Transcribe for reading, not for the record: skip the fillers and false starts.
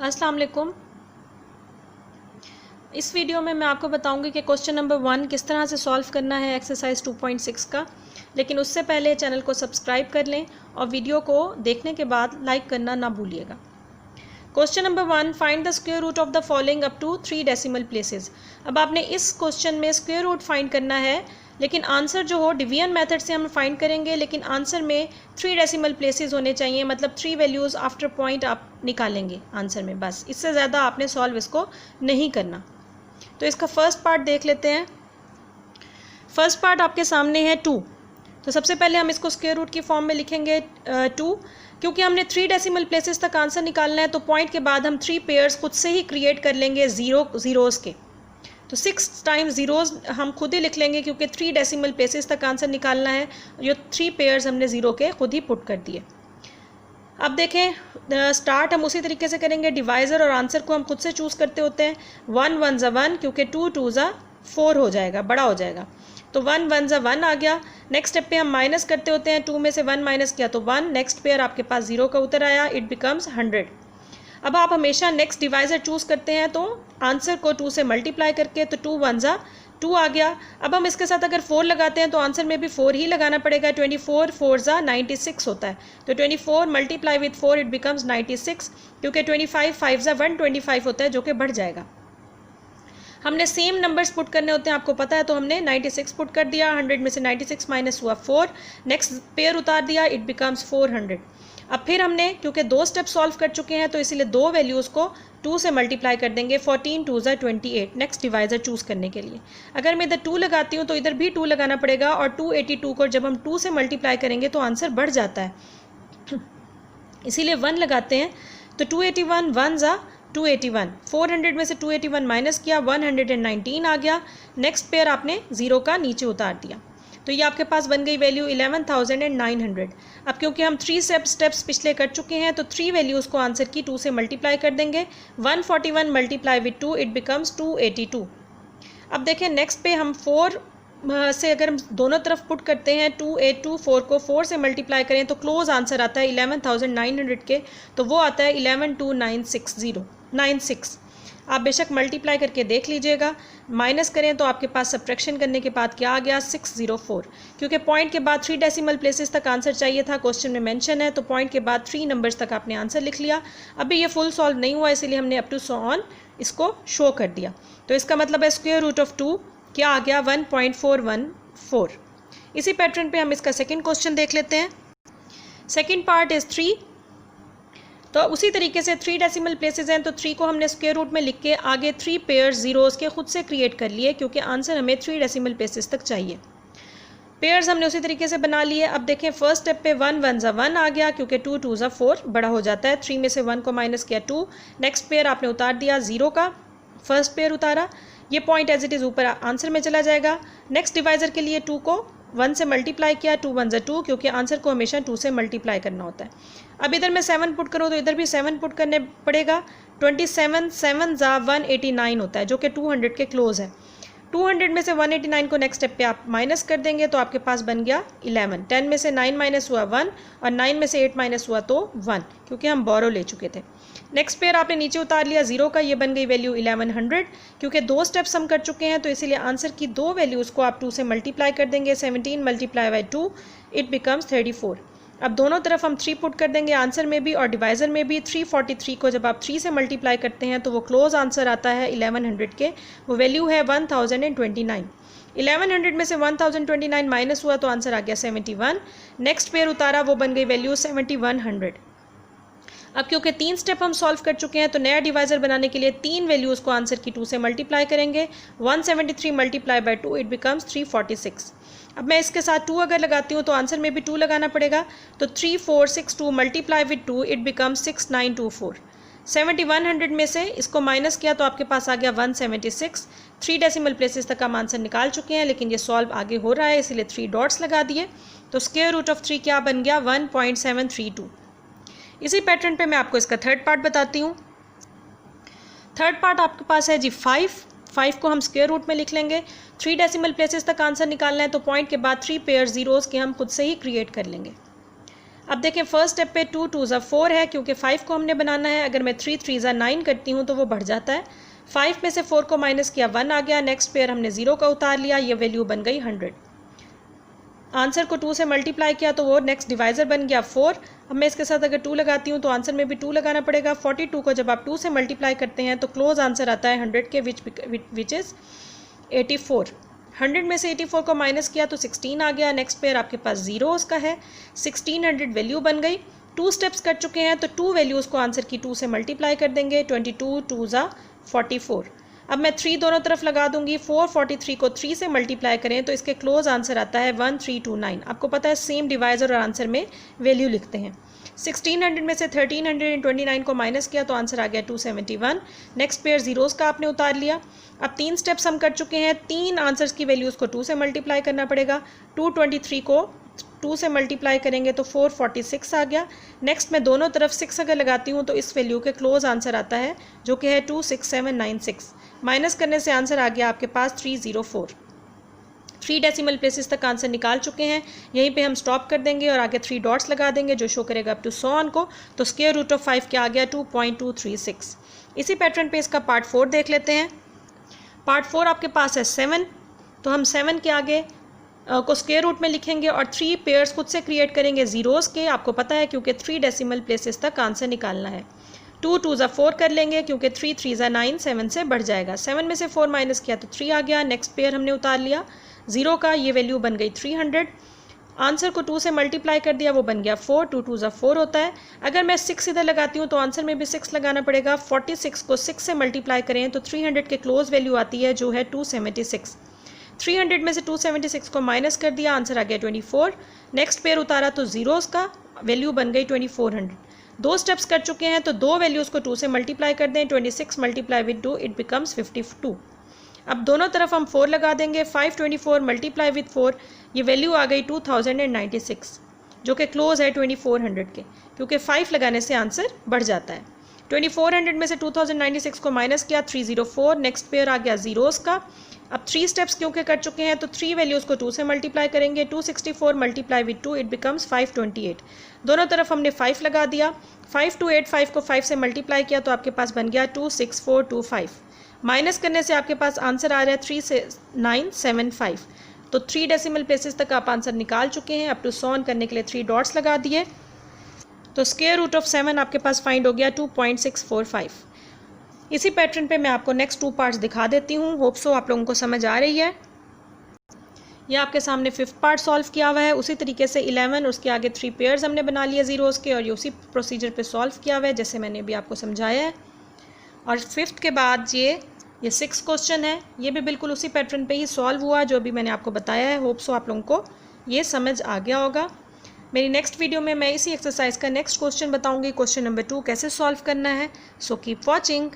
अस्सलाम वालेकुम। इस वीडियो में मैं आपको बताऊंगी कि क्वेश्चन नंबर 1 किस तरह से सॉल्व करना है एक्सरसाइज 2.6 का। लेकिन उससे पहले चैनल को सब्सक्राइब कर लें और वीडियो को देखने के बाद लाइक करना ना भूलिएगा। Question number 1, find the square root of the following up to 3 decimal places. अब आपने इस क्वेश्चन में स्क्वायर रूट फाइंड करना है, लेकिन आंसर जो हो डिवीजन मेथड से हम फाइंड करेंगे, लेकिन आंसर में 3 डेसिमल प्लेसेस होने चाहिए, मतलब 3 वैल्यूज़ आफ्टर पॉइंट आप निकालेंगे आंसर में। बस इससे ज़्यादा आपने सॉल्व इसको नहीं करना। तो इसका फर्स्ट पार्ट देख लेते हैं। फर्स्ट पार्ट आपके सामने है 2। तो सबसे पहले हम इसको स्क्वायर रूट की फॉर्म में लिखेंगे 2, क्योंकि हमने 3 डेसिमल प्लेसेस तक आंसर निकालना है। तो पॉइंट के बाद हम 3 पेयर्स खुद से ही क्रिएट कर लेंगे ज़ीरोज़ के। तो 6 टाइम्स ज़ीरोज़ हम खुद ही लिख लेंगे, क्योंकि 3 डेसिमल प्लेसेस तक आंसर निकालना है। जो 3 पेयर्स हमने ज़ीरो के खुद ही पुट कर दिए। अब देखें, स्टार्ट हम उसी तरीके से करेंगे। डिवाइज़र और आंसर को हम खुद से चूज़ करते होते हैं। 1 1 ज़ा 1, क्योंकि 2 2 ज़ा 4 हो जाएगा, बड़ा हो जाएगा। तो 1 1 ज़ा 1 आ गया। नेक्स्ट स्टेप पे हम माइनस करते होते हैं। 2 में से 1 माइनस किया तो 1। नेक्स्ट पेयर आपके पास 0 का उत्तर आया, इट बिकम्स 100। अब आप हमेशा नेक्स्ट डिवाइज़र चूज़ करते हैं, तो आंसर को 2 से मल्टीप्लाई करके, तो 2 1 ज़ा 2 आ गया। अब हम इसके साथ अगर 4 लगाते हैं तो आंसर में भी 4 ही लगाना पड़ेगा। 24 4 ज़ा 96 होता है। तो 24 मल्टीप्लाई विथ 4 इट बिकम्स 96, क्योंकि 25 5 ज़ा 125 होता है, जो कि बढ़ जाएगा। हमने सेम नंबर्स पुट करने होते हैं, आपको पता है। तो हमने 96 पुट कर दिया। 100 में से 96 माइनस हुआ 4। नेक्स्ट पेयर उतार दिया, इट बिकम्स 400। अब फिर हमने, क्योंकि 2 स्टेप सॉल्व कर चुके हैं, तो इसीलिए 2 वैल्यूज़ को 2 से मल्टीप्लाई कर देंगे। 14 2 ज़ा 28 नेक्स्ट डिवाइज़र चूज़ करने के लिए। अगर मैं इधर 2 लगाती हूँ तो इधर भी 2 लगाना पड़ेगा, और 282 को जब हम 2 से मल्टीप्लाई करेंगे तो आंसर बढ़ जाता है, इसीलिए 1 लगाते हैं। तो 281 1 ज़ा 281। 400 में से 281 माइनस किया, 119 आ गया। नेक्स्ट पेयर आपने 0 का नीचे उतार दिया, तो ये आपके पास बन गई वैल्यू 11,900। अब क्योंकि हम 3 स्टेप्स पिछले कर चुके हैं, तो 3 वैल्यूज़ को आंसर की 2 से मल्टीप्लाई कर देंगे। 141 मल्टीप्लाई विथ 2 इट बिकम्स 282। अब देखें, नेक्स्ट पे हम 4 से अगर हम दोनों तरफ पुट करते हैं, 2824 को 4 से मल्टीप्लाई करें तो क्लोज आंसर आता है 11,900 के, तो वो आता है 11,296। आप बेशक मल्टीप्लाई करके देख लीजिएगा। माइनस करें तो आपके पास सब्ट्रैक्शन करने के बाद क्या आ गया, 604, क्योंकि पॉइंट के बाद 3 डेसिमल प्लेसेस तक आंसर चाहिए था, क्वेश्चन में मेंशन है। तो पॉइंट के बाद 3 नंबर्स तक आपने आंसर लिख लिया। अभी ये फुल सॉल्व नहीं हुआ, इसीलिए हमने अप टू सो ऑन इसको शो कर दिया। तो इसका मतलब है स्क्वायर रूट ऑफ 2 क्या आ गया, 1.414। इसी पैटर्न पे हम इसका सेकंड क्वेश्चन देख लेते हैं। Second part is 3। तो उसी तरीके से 3 डेसिमल प्लेसेस हैं, तो 3 को हमने स्क्वायर रूट में लिख के आगे 3 पेयर्स ज़ीरोज़ के खुद से क्रिएट कर लिए, क्योंकि आंसर हमें 3 डेसिमल प्लेसेस तक चाहिए। पेयर्स हमने उसी तरीके से बना लिए। अब देखें, फर्स्ट स्टेप पे 1 1 ज़ा 1 आ गया, क्योंकि 2 2 ज़ा 4 बड़ा हो जाता है। 3 में से 1 को माइनस किया 2। नेक्स्ट पेयर आपने उतार दिया 0 का, फर्स्ट पेयर उतारा। ये पॉइंट एज इट इज़ ऊपर आंसर में चला जाएगा। नेक्स्ट डिवाइज़र के लिए 2 को 1 से मल्टीप्लाई किया, 2 1 ज़ा 2, क्योंकि आंसर को हमेशा 2 से मल्टीप्लाई करना होता है। अब इधर मैं 7 पुट करूँ तो इधर भी 7 पुट करने पड़ेगा। 27 7 ज़ा 189 होता है, जो कि 200 के क्लोज है। 200 में से 189 को नेक्स्ट स्टेप पे आप माइनस कर देंगे, तो आपके पास बन गया 11। 10 में से 9 माइनस हुआ 1, और 9 में से 8 माइनस हुआ तो 1, क्योंकि हम बोरो ले चुके थे। नेक्स्ट पेयर आपने नीचे उतार लिया 0 का, ये बन गई वैल्यू 1100। क्योंकि 2 स्टेप्स हम कर चुके हैं, तो इसीलिए आंसर की 2 वैल्यूज़ को आप 2 से मल्टीप्लाई कर देंगे। 17 मल्टीप्लाई बाई 2 इट बिकम्स 34। अब दोनों तरफ हम 3 पुट कर देंगे, आंसर में भी और डिवाइज़र में भी। 343 को जब आप 3 से मल्टीप्लाई करते हैं, तो वो क्लोज आंसर आता है 1100 के, वो वैल्यू है 1029। 1100 में से 1029 माइनस हुआ तो आंसर आ गया 71। नेक्स्ट पेयर उतारा, वो बन गई वैल्यू 7100। अब क्योंकि 3 स्टेप हम सॉल्व कर चुके हैं, तो नया डिवाइज़र बनाने के लिए 3 वैल्यूज़ को आंसर की 2 से मल्टीप्लाई करेंगे। 173 मल्टीप्लाई बाई 2 इट बिकम्स 346। अब मैं इसके साथ 2 अगर लगाती हूँ तो आंसर में भी 2 लगाना पड़ेगा। तो 3462 मल्टीप्लाई विथ 2 इट बिकम्स 6924। 7100 में से इसको माइनस किया तो आपके पास आ गया 176। 3 डेसिमल प्लेसेस तक हम आंसर निकाल चुके हैं, लेकिन ये सॉल्व आगे हो रहा है, इसीलिए 3 डॉट्स लगा दिए। तो स्क्वायर रूट ऑफ 3 क्या बन गया, 1.732। इसी पैटर्न पे मैं आपको इसका थर्ड पार्ट बताती हूँ। थर्ड पार्ट आपके पास है जी 5 को हम स्क्वायर रूट में लिख लेंगे। 3 डेसिमल प्लेसेस तक आंसर निकालना है, तो पॉइंट के बाद 3 पेयर ज़ीरोज़ के हम खुद से ही क्रिएट कर लेंगे। अब देखें फर्स्ट स्टेप पे 2 2 4 है, क्योंकि 5 को हमने बनाना है। अगर मैं 3 3 9 करती हूँ तो वो बढ़ जाता है। 5 में से 4 को माइनस किया 1 आ गया। नेक्स्ट पेयर हमने 0 का उतार लिया, ये वैल्यू बन गई 100। आंसर को 2 से मल्टीप्लाई किया तो वो नेक्स्ट डिवाइज़र बन गया 4। अब मैं इसके साथ अगर 2 लगाती हूँ तो आंसर में भी 2 लगाना पड़ेगा। 42 को जब आप 2 से मल्टीप्लाई करते हैं तो क्लोज आंसर आता है 100 के, विच इज़ 84। 100 में से 84 को माइनस किया तो 16 आ गया। नेक्स्ट पेयर आपके पास 0 उसका है। 1600 वैल्यू बन गई। 2 स्टेप्स कर चुके हैं तो 2 वैल्यूज़ को आंसर की 2 से मल्टीप्लाई कर देंगे। 22 2 44। अब मैं 3 दोनों तरफ लगा दूंगी। 443 को 3 से मल्टीप्लाई करें तो इसके क्लोज आंसर आता है 1329। आपको पता है सेम डिवाइज़र और आंसर में वैल्यू लिखते हैं। 1600 में से 1329 को माइनस किया तो आंसर आ गया 271। नेक्स्ट पेयर जीरोज़ का आपने उतार लिया। अब 3 स्टेप्स हम कर चुके हैं। 3 आंसर्स की वैल्यूज़ को 2 से मल्टीप्लाई करना पड़ेगा। 223 को 2 से मल्टीप्लाई करेंगे तो 446 आ गया। नेक्स्ट मैं दोनों तरफ 6 अगर लगाती हूँ तो इस वैल्यू के क्लोज आंसर आता है जो कि है 26796। माइनस करने से आंसर आ गया आपके पास 304। 3 डेसिमल प्लेसेस तक आंसर निकाल चुके हैं। यहीं पे हम स्टॉप कर देंगे और आगे 3 डॉट्स लगा देंगे जो शो करेगा अप टू 100 ऑन को। तो स्क्वायर रूट ऑफ 5 क्या आ गया 2.236। इसी पैटर्न पे इसका पार्ट 4 देख लेते हैं। पार्ट 4 आपके पास है 7, तो हम 7 के आगे को स्क्वायर रूट में लिखेंगे और 3 पेयर्स खुद से क्रिएट करेंगे ज़ीरोज़ के। आपको पता है क्योंकि 3 डेसिमल प्लेसेस तक आंसर निकालना है। 2 2 4 कर लेंगे क्योंकि 3 3 9 7 से बढ़ जाएगा। 7 में से 4 माइनस किया तो 3 आ गया। नेक्स्ट पेयर हमने उतार लिया 0 का, ये वैल्यू बन गई 300। आंसर को 2 से मल्टीप्लाई कर दिया, वो बन गया 4। 2 2 4 होता है। अगर मैं 6 इधर लगाती हूँ तो आंसर में भी 6 लगाना पड़ेगा। 46 को 6 से मल्टीप्लाई करें तो 300 के क्लोज वैल्यू आती है जो है 276। 300 में से 276 को माइनस कर दिया, आंसर आ गया 24। नेक्स्ट पेयर उतारा तो जीरोज़ का, वैल्यू बन गई 2400। 2 स्टेप्स कर चुके हैं तो 2 वैल्यूज़ को 2 से मल्टीप्लाई कर दें। 26 मल्टीप्लाई विद 2 इट बिकम्स 52। अब दोनों तरफ हम 4 लगा देंगे। 524 मल्टीप्लाई विद 4, ये वैल्यू आ गई 2096 जो कि क्लोज है 2400 के, क्योंकि 5 लगाने से आंसर बढ़ जाता है। 2400 में से 2096 को माइनस किया 304। नेक्स्ट पेयर आ गया ज़ीरोज़ का। अब 3 स्टेप्स क्योंकि कर चुके हैं तो 3 वैल्यूज़ को 2 से मल्टीप्लाई करेंगे। 264 मल्टीप्लाई विद 2 इट बिकम्स 528। दोनों तरफ हमने 5 लगा दिया। 5285 को 5 से मल्टीप्लाई किया तो आपके पास बन गया 26425। माइनस करने से आपके पास आंसर आ रहा है 3975। तो 3 डेसिमल प्लेसेस तक आप आंसर निकाल चुके हैं। अप टू 100 करने के लिए 3 डॉट्स लगा दिए तो स्क्वायर रूट ऑफ 7 आपके पास फाइंड हो गया 2.645। इसी पैटर्न पे मैं आपको नेक्स्ट 2 पार्ट्स दिखा देती हूँ। होप सो आप लोगों को समझ आ रही है। यह आपके सामने 5th पार्ट सॉल्व किया हुआ है। उसी तरीके से 11 उसके आगे 3 पेयर्स हमने बना लिए ज़ीरोज़ के और ये उसी प्रोसीजर पे सॉल्व किया हुआ है जैसे मैंने अभी आपको समझाया है। और 5th के बाद ये 6 क्वेश्चन है, ये भी बिल्कुल उसी पैटर्न पे ही सॉल्व हुआ जो अभी मैंने आपको बताया है। होप सो आप लोगों को ये समझ आ गया होगा। मेरी नेक्स्ट वीडियो में मैं इसी एक्सरसाइज का नेक्स्ट क्वेश्चन बताऊंगी, क्वेश्चन नंबर 2 कैसे सॉल्व करना है। So keep watching.